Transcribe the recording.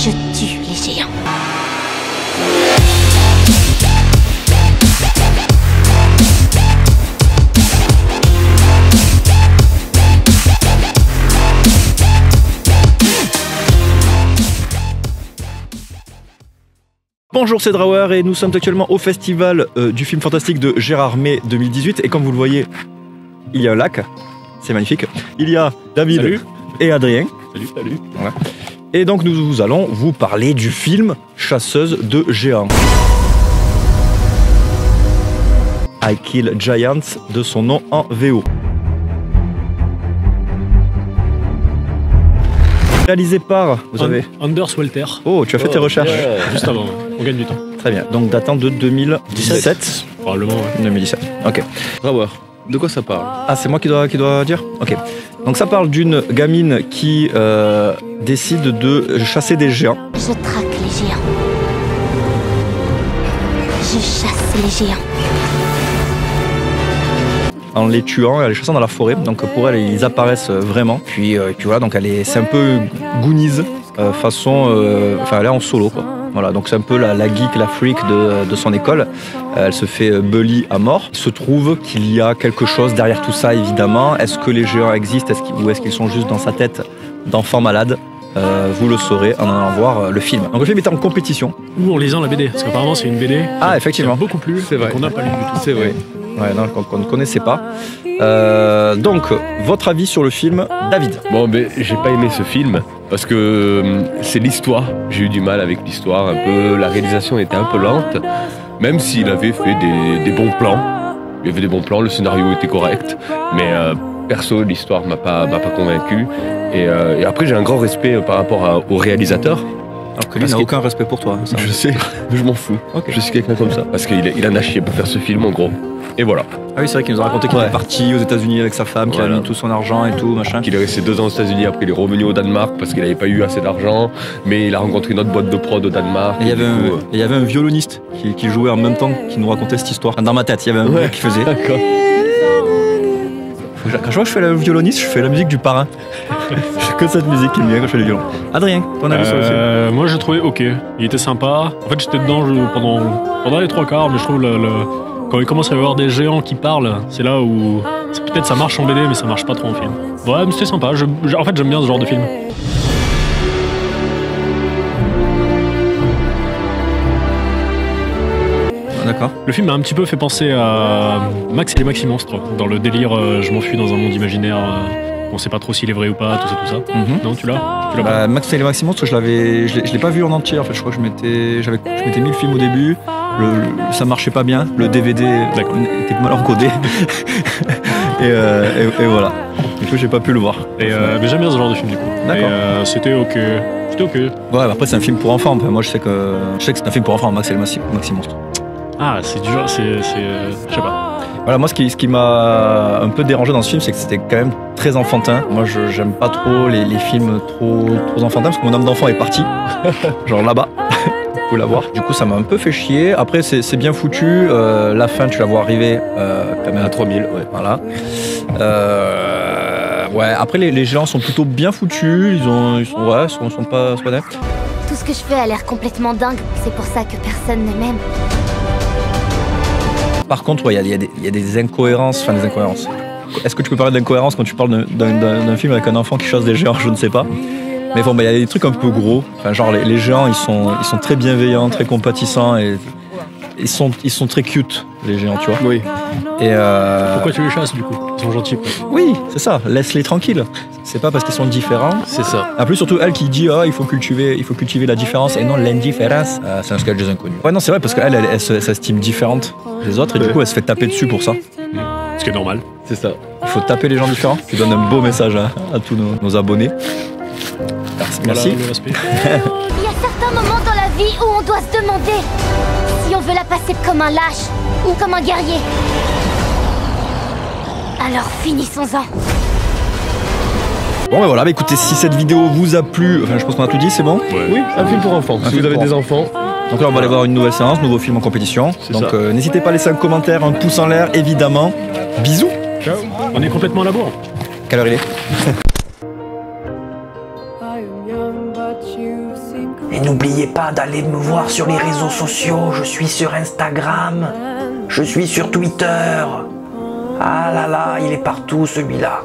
Je tue les géants. Bonjour, c'est Drawer et nous sommes actuellement au festival du film fantastique de Gérard May 2018 et comme vous le voyez, il y a un lac, c'est magnifique. Il y a David Salut. Et Adrien. Salut. Voilà. Et donc nous allons vous parler du film Chasseuse de géants. I Kill Giants de son nom en VO. Réalisé par, vous savez... Anders Walter. Oh, tu as fait tes recherches. Juste avant, on gagne du temps. Très bien, donc datant de 2017. Probablement, ouais. 2017, ok. Drawer, de quoi ça parle? Ah, c'est moi qui dois dire? Ok. Donc ça parle d'une gamine qui décide de chasser des géants. Je traque les géants. Je chasse les géants. En les tuant, en les chassant dans la forêt. Donc pour elle, ils apparaissent vraiment. Puis voilà, donc c'est un peu Goonies façon... Enfin, elle est en solo, quoi. Voilà, donc c'est un peu la geek, la freak de son école. Elle se fait bully à mort. Il se trouve qu'il y a quelque chose derrière tout ça, évidemment. Est-ce que les géants existent ou est-ce qu'ils sont juste dans sa tête d'enfant malade? Vous le saurez en allant voir le film. Donc le film est en compétition. Ou en lisant la BD, parce qu'apparemment c'est une BD. Ah, effectivement. Beaucoup plus, C'est vrai. qu'on n'a pas lu du tout. C'est vrai. Ouais, non, qu'on ne connaissait pas. Donc, votre avis sur le film, David? Bon, mais j'ai pas aimé ce film parce que c'est l'histoire. J'ai eu du mal avec l'histoire un peu. La réalisation était un peu lente, même s'il avait fait des bons plans. Il y avait des bons plans, le scénario était correct, mais perso, l'histoire m'a pas convaincu. Et après, j'ai un grand respect par rapport au réalisateur. Alors que lui n'a aucun respect pour toi. Ça. Je sais, mais je m'en fous. Okay. Je suis quelqu'un comme ça. Parce qu'il en a chié pour faire ce film, en gros. Et voilà. Ah oui, c'est vrai qu'il nous a raconté qu'il était parti aux États-Unis avec sa femme, qu'il a mis tout son argent et tout, machin. Qu'il est resté 2 ans aux États-Unis, après il est revenu au Danemark parce qu'il n'avait pas eu assez d'argent. Mais il a rencontré une autre boîte de prod au Danemark. Et il y avait un violoniste qui jouait en même temps, qui nous racontait cette histoire. Dans ma tête, il y avait un mec qui faisait. D'accord. Quand je vois que je fais le violoniste, je fais la musique du parrain. Je fais que cette musique qui me vient quand je fais le violon. Adrien, ton avis sur le film? Moi j'ai trouvé ok, il était sympa. En fait j'étais dedans pendant les 3 quarts, mais je trouve quand il commence à y avoir des géants qui parlent, c'est là où peut-être ça marche en BD, mais ça marche pas trop en film. Ouais, mais c'était sympa. En fait j'aime bien ce genre de film. D'accord. Le film m'a un petit peu fait penser à Max et les Maxi Monstres, dans le délire je m'enfuis dans un monde imaginaire, on sait pas trop s'il est vrai ou pas, tout ça. Non, tu l'as pas? Max et les Maxi Monstres, je l'ai pas vu en entier en fait, je crois que je m'étais mis le film au début, ça marchait pas bien, le DVD était mal encodé, et voilà. Du coup j'ai pas pu le voir. Mais j'aime bien ce genre de film du coup. D'accord. C'était ok. Ouais, après c'est un film pour enfants, moi je sais que c'est un film pour enfants, Max et les Maxi Monstres. Ah, c'est du genre, je sais pas. Voilà, moi ce qui mà un peu dérangé dans ce film, c'est que c'était quand même très enfantin. Moi j'aime pas trop les films trop enfantins parce que mon âme d'enfant est partie, genre là-bas, vous pouvez la voir. Du coup ça m'a un peu fait chier. Après c'est bien foutu, la fin tu la vois arriver quand même à 3000, ouais, voilà. Ouais, après les géants sont plutôt bien foutus, ils sont pas nets. Tout ce que je fais a l'air complètement dingue. C'est pour ça que personne ne m'aime. Par contre, ouais, il y a des incohérences, enfin des incohérences. Est-ce que tu peux parler d'incohérences quand tu parles d'un film avec un enfant qui chasse des géants? Je ne sais pas. Mais bon, il y a des trucs un peu gros. Enfin, genre les géants, ils sont très bienveillants, très compatissants et ils sont très cute, les géants, tu vois. Oui. Et Pourquoi tu les chasses du coup? Ils sont gentils quoi. Oui, c'est ça. Laisse-les tranquilles. C'est pas parce qu'ils sont différents. C'est ça. En plus, surtout elle qui dit il faut cultiver la différence et non l'indifférence. C'est un sketch des inconnus. Ouais, non, c'est vrai parce qu'elle s'estime différente des autres et du coup elle se fait taper dessus pour ça. Ce qui est normal. C'est ça. Il faut taper les gens différents. Tu donnes un beau message à tous nos abonnés. Merci. Voilà, le respect. Il y a certains moments dans la vie où on doit se demander si on veut la passer comme un lâche ou comme un guerrier. Alors finissons-en. Bon, ben voilà, écoutez, si cette vidéo vous a plu, enfin je pense qu'on a tout dit, c'est bon? Ouais. Oui, un film pour enfants. Si vous avez des enfants. Donc là on va aller voir une nouvelle séance, nouveau film en compétition. Donc n'hésitez pas à laisser un commentaire, un pouce en l'air évidemment. Bisous. Ciao. On est complètement à la bourre. Quelle heure il est? Et n'oubliez pas d'aller me voir sur les réseaux sociaux. Je suis sur Instagram. Je suis sur Twitter. Ah là là, il est partout celui-là.